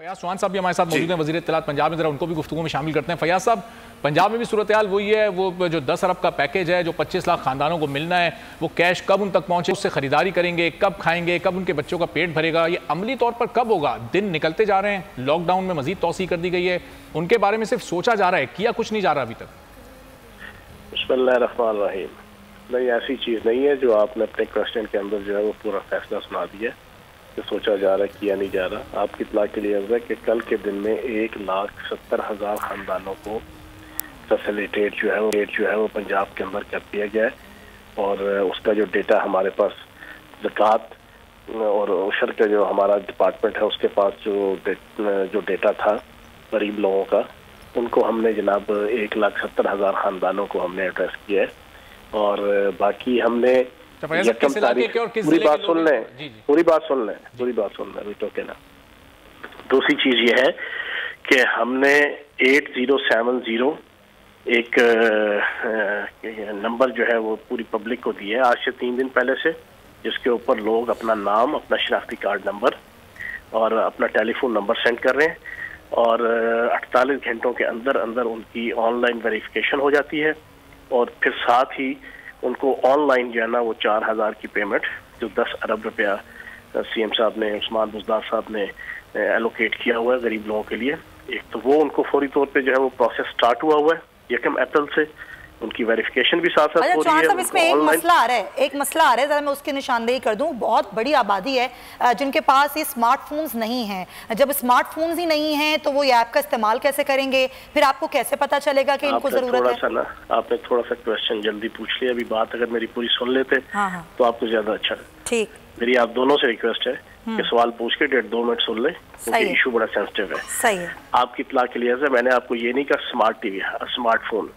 फयाज चौहान साहब भी हमारे साथ मौजूद हैं, वज़ीर इत्तलात पंजाब में, जरा उनको भी गुफ्तगू में शामिल करते हैं। फयाज साहब, पंजाब में भी सूरत हाल वही है, वो जो 10 अरब का पैकेज है जो 25 लाख खानदानों को मिलना है, वो कैश कब उन तक पहुंचे, उससे खरीदारी करेंगे, कब खाएंगे, कब उनके बच्चों का पेट भरेगा, ये अमली तौर पर कब होगा? दिन निकलते जा रहे हैं, लॉकडाउन में मजीद तौसी कर दी गई है, उनके बारे में सिर्फ सोचा जा रहा है, किया कुछ नहीं जा रहा अभी तक। बिस्मिल्लाहिर्रहमानिर्रहीम। नहीं, ऐसी चीज़ नहीं है जो आपने अपने क्वेश्चन के अंदर जो है वो पूरा फैसला सुना दिया कि सोचा जा रहा है, किया नहीं जा रहा। आपकी इत्तला के लिए है कि कल के दिन में 1,70,000 खानदानों को फैसिलिटेट जो है वो पंजाब के अंदर कर दिया गया है। और उसका जो डेटा हमारे पास ज़कात और उशर का जो हमारा डिपार्टमेंट है उसके पास जो डेटा था गरीब लोगों का, उनको हमने जनाब 1,70,000 खानदानों को हमने एड्रेस किया है। और बाकी हमने पूरी बात सुन लें तो क्या ना। दूसरी चीज ये है कि हमने 8070 एक नंबर जो है वो पूरी पब्लिक को दिया है आज से 3 दिन पहले से, जिसके ऊपर लोग अपना नाम, अपना शनाख्ती कार्ड नंबर और अपना टेलीफोन नंबर सेंड कर रहे हैं। और 48 घंटों के अंदर अंदर उनकी ऑनलाइन वेरिफिकेशन हो जाती है। और फिर साथ ही उनको ऑनलाइन जो है ना वो 4,000 की पेमेंट, जो 10 अरब रुपया सीएम साहब ने, उस्मान बुज़दार साहब ने एलोकेट किया हुआ है गरीब लोगों के लिए, एक तो वो उनको फौरी तौर पे जो है वो प्रोसेस स्टार्ट हुआ है 1 अप्रैल से। उनकी वेरिफिकेशन भी साथ साथ हो रही है। इसमें एक मसला आ रहा है, जरा मैं उसकी निशानदेही कर दूं। बहुत बड़ी आबादी है जिनके पास ये स्मार्टफोन्स नहीं हैं। जब स्मार्टफोन्स ही नहीं हैं तो वो ये ऐप का इस्तेमाल कैसे करेंगे? फिर आपको कैसे पता चलेगा कि इनको जरूरत है? आपने थोड़ा सा क्वेश्चन जल्दी पूछ लिया। अभी बात अगर मेरी पूरी सुन लेते तो आपको ज्यादा अच्छा। ठीक, मेरी आप दोनों से रिक्वेस्ट है कि सवाल पूछ के 1.5-2 मिनट सुन ले, क्योंकि इशू बड़ा सेंसिटिव है। सही है। आपकी इत्तला के लिए मैंने आपको ये नहीं कहा स्मार्ट टीवी, स्मार्टफोन।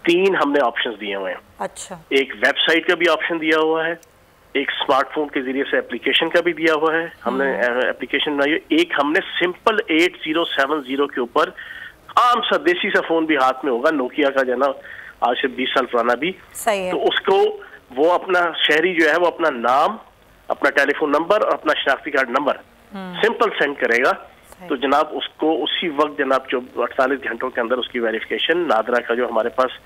3 हमने ऑप्शंस दिए हुए हैं। अच्छा। एक वेबसाइट का भी ऑप्शन दिया हुआ है, एक स्मार्टफोन के जरिए से एप्लीकेशन का भी दिया हुआ है, हमने एप्लीकेशन बनाई है। एक हमने सिंपल 8070 के ऊपर आम सा देसी सा फोन भी हाथ में होगा, नोकिया का जो ना आज से 20 साल पुराना भी। सही है। तो उसको वो अपना शहरी जो है वो अपना नाम, अपना टेलीफोन नंबर और अपना शनाख्ती कार्ड नंबर सिंपल सेंड करेगा। तो जनाब उसको उसी वक्त जनाब जो 48 घंटों के अंदर उसकी वेरिफिकेशन, नादरा का जो हमारे पास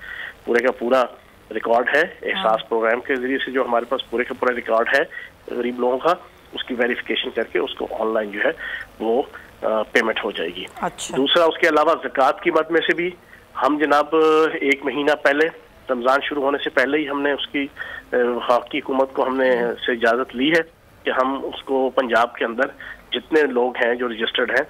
पूरे का पूरा रिकॉर्ड है, एहसास प्रोग्राम के जरिए से जो हमारे पास पूरे का पूरा रिकॉर्ड है गरीब लोगों का, उसकी वेरिफिकेशन करके उसको ऑनलाइन जो है वो पेमेंट हो जाएगी। अच्छा। दूसरा, उसके अलावा ज़कात की मद में से भी हम जनाब 1 महीना पहले, रमज़ान शुरू होने से पहले ही हमने उसकी वफाकी हुकूमत को हमने से इजाज़त ली है कि हम उसको पंजाब के अंदर जितने लोग हैं जो रजिस्टर्ड हैं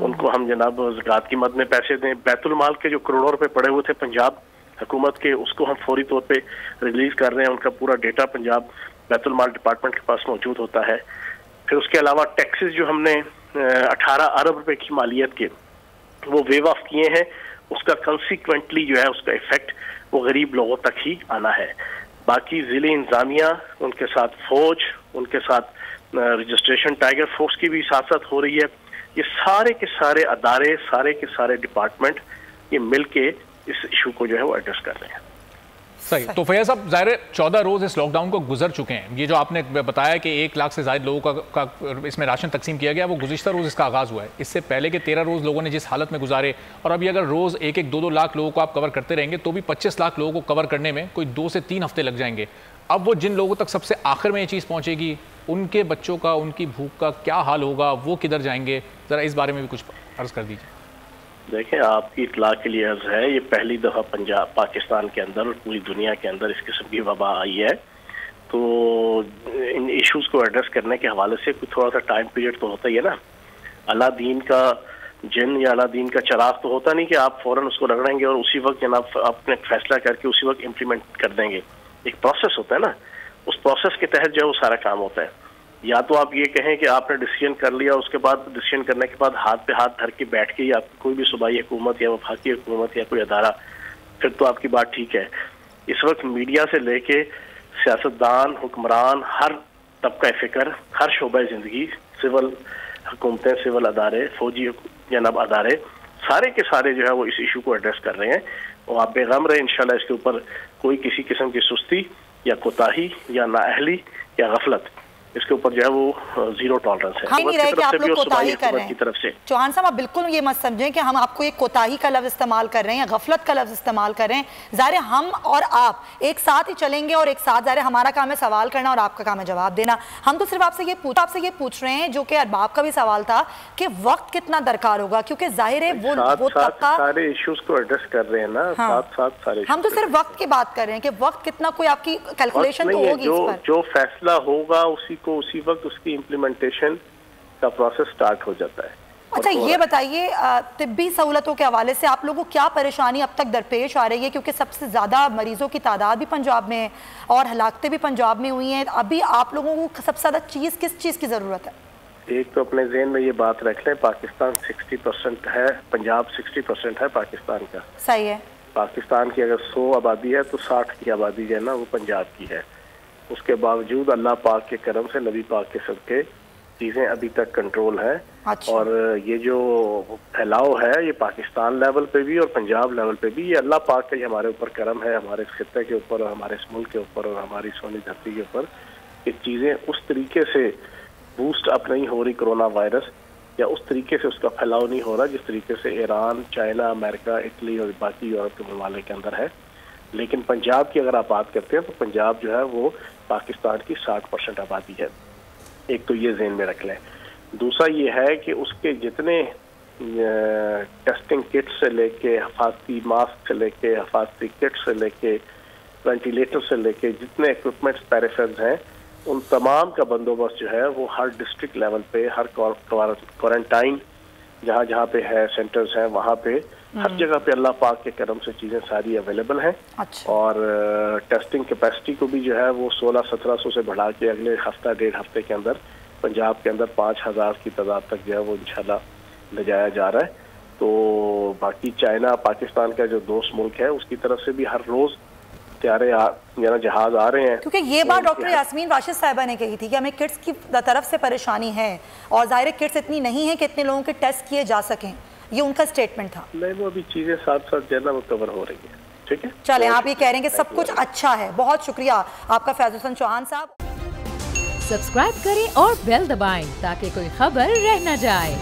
उनको हम जनाब ज़कात की मद में पैसे दें। बैतुल माल के जो करोड़ों रुपए पड़े हुए थे पंजाब हुकूमत के, उसको हम फौरी तौर पे रिलीज कर रहे हैं। उनका पूरा डेटा पंजाब बैतुल माल डिपार्टमेंट के पास मौजूद होता है। फिर उसके अलावा टैक्सेस जो हमने 18 अरब रुपए की मालियत के वो वेव ऑफ किए हैं, उसका कंसिक्वेंटली जो है उसका इफेक्ट वो गरीब लोगों तक ही आना है। बाकी ज़िले इंतजामिया, उनके साथ फौज, उनके साथ रजिस्ट्रेशन टाइगर फोर्स की भी साथ साथ हो रही है। ये सारे के सारे अदारे, सारे के सारे डिपार्टमेंट ये मिल के इस इशू को जो है वो एड्रेस कर रहे हैं। सही। तो फैयाज साहब, ज़ाहिर 14 रोज़ इस लॉकडाउन को गुजर चुके हैं। ये जो आपने बताया कि 1 लाख से ज़्यादा लोगों का इसमें राशन तकसीम किया गया, वो गुज़िश्ता रोज़ इसका आगाज़ हुआ है। इससे पहले के 13 रोज़ लोगों ने जिस हालत में गुजारे, और अभी अगर रोज़ 1-1, 2-2 लाख लोगों को आप कवर करते रहेंगे तो भी 25 लाख लोगों को कवर करने में कोई 2 से 3 हफ्ते लग जाएंगे। अब वो जिन लोगों तक सबसे आखिर में ये चीज़ पहुँचेगी, उनके बच्चों का, उनकी भूख का क्या हाल होगा, वो किधर जाएंगे? ज़रा इस बारे में भी कुछ अर्ज़ कर दीजिए। देखें, आपकी इत्तला के लिए अर्ज है, ये पहली दफ़ा पंजाब, पाकिस्तान के अंदर और पूरी दुनिया के अंदर इस किस्म की वबा आई है। तो इन इश्यूज़ को एड्रेस करने के हवाले से कुछ थोड़ा सा टाइम पीरियड तो होता ही है ना। अलादीन का जिन या अलादीन का चराग तो होता नहीं कि आप फ़ौरन उसको रगड़ेंगे और उसी वक्त जनाब आपने फैसला करके उसी वक्त इम्प्लीमेंट कर देंगे। एक प्रोसेस होता है ना, उस प्रोसेस के तहत जो है वो सारा काम होता है। या तो आप ये कहें कि आपने डिसीजन कर लिया, उसके बाद डिसीजन करने के बाद हाथ पे हाथ धर के बैठ के ही आप कोई भी सूबाई हुकूमत या वफाकी हुकूमत या कोई अदारा, फिर तो आपकी बात ठीक है। इस वक्त मीडिया से लेके सियासतदान, हुक्मरान, हर तबका फ़िक्र, हर शोबा ज़िंदगी, सिविल हुकूमतें, सिविल अदारे, फौजी जनाब अदारे, सारे के सारे जो है वो इस इशू को एड्रेस कर रहे हैं। और आप बेगम रहे, इंशाल्लाह इसके ऊपर कोई किसी किस्म की सुस्ती या कोताही या नाअहली या गफलत इसके ऊपर जो है वो जीरो टॉलरेंस है। नहीं रहे कि आप लोग कोताही कर रहे हैं। तरफ से चौहान साहब, आप बिल्कुल ये मत समझें कि हम आपको एक कोताही का लफ्ज इस्तेमाल कर रहे हैं या गफलत का लफ्ज इस्तेमाल कर रहे हैं। ज़ाहिर हम और आप एक साथ ही चलेंगे और एक साथ, ज़ाहिर हमारा काम है सवाल करना और आपका काम है जवाब देना। हम तो सिर्फ आपसे ये पूछ रहे हैं, जो कि अरबाब का भी सवाल था, कि वक्त कितना दरकार होगा, क्योंकि जाहिर है वो सारे इश्यूज को एड्रेस कर रहे हैं ना। साथ सारे हम तो सिर्फ वक्त की बात कर रहे हैं कि वक्त कितना, कोई आपकी कैलकुलेशन तो होगी इस पर। जो फैसला होगा उसी वक्त उसकी इम्प्लीमेंटेशन का प्रोसेस स्टार्ट हो जाता है। अच्छा, ये बताइए तिब्बी सहूलतों के हवाले से आप लोगों को क्या परेशानी अब तक दरपेश आ रही है, क्योंकि सबसे ज़्यादा मरीजों की तादाद भी पंजाब में है और हलाकतें भी पंजाब में हुई हैं। अभी आप लोगों को सबसे ज़्यादा किस चीज़ की ज़रूरत है? एक तो अपने ज़हन में ये बात रख लें, पाकिस्तान 60% है, पंजाब 60% है पाकिस्तान का। सही है। पाकिस्तान की अगर 100 आबादी है तो 60 की आबादी जो है ना वो पंजाब की है। उसके बावजूद अल्लाह पाक के करम से, नबी पाक के सदके चीज़ें अभी तक कंट्रोल है। अच्छा। और ये जो फैलाव है ये पाकिस्तान लेवल पे भी और पंजाब लेवल पे भी, ये अल्लाह पाक का ही हमारे ऊपर करम है, हमारे इस खित्ते के ऊपर और हमारे इस मुल्क के ऊपर और हमारी सोनी धरती के ऊपर। ये चीज़ें उस तरीके से बूस्ट अप नहीं हो रही, कोरोना वायरस, या उस तरीके से उसका फैलाव नहीं हो रहा जिस तरीके से ईरान, चाइना, अमेरिका, इटली और बाकी यूरोप के ममालिक के अंदर है। लेकिन पंजाब की अगर आप बात करते हैं तो पंजाब जो है वो पाकिस्तान की 60% आबादी है। एक तो ये ज़हन में रख लें। दूसरा ये है कि उसके जितने टेस्टिंग किट से लेके, हिफाजती मास्क से लेके, हिफाजती किट से लेके, वेंटिलेटर से लेके, जितने इक्विपमेंट्स पेरिफेरल्स हैं, उन तमाम का बंदोबस्त जो है वो हर डिस्ट्रिक्ट लेवल पे, हर क्वारंटाइन जहाँ जहाँ पे है सेंटर्स हैं वहाँ पे हर जगह पे अल्लाह पाक के करम से चीज़ें सारी अवेलेबल हैं। अच्छा। और टेस्टिंग कैपेसिटी को भी जो है वो 1600-1700 से बढ़ा के अगले हफ्ता 1.5 हफ्ते के अंदर पंजाब के अंदर 5000 की तादाद तक जो है वो इंशाल्लाह ले जाया जा रहा है। तो बाकी चाइना, पाकिस्तान का जो दोस्त मुल्क है, उसकी तरफ से भी हर रोज़ त्यारे जहाज आ रहे हैं। क्योंकि ये बात डॉक्टर यास्मीन राशिद साहिबा ने कही थी कि हमें किट्स की तरफ से परेशानी है और ज़ाहिर किट्स इतनी नहीं है कि इतने लोगों के टेस्ट किए जा सकें, ये उनका स्टेटमेंट था। नहीं, वो अभी चीज़ें साथ साथ जो है ना वो कवर हो रही है। ठीक है, चलें, आप ये कह रहे हैं कि सब कुछ अच्छा है। बहुत शुक्रिया आपका फैज़ल हसन चौहान साहब। सब्सक्राइब करें और बेल दबाएं ताकि कोई खबर रह न जाए।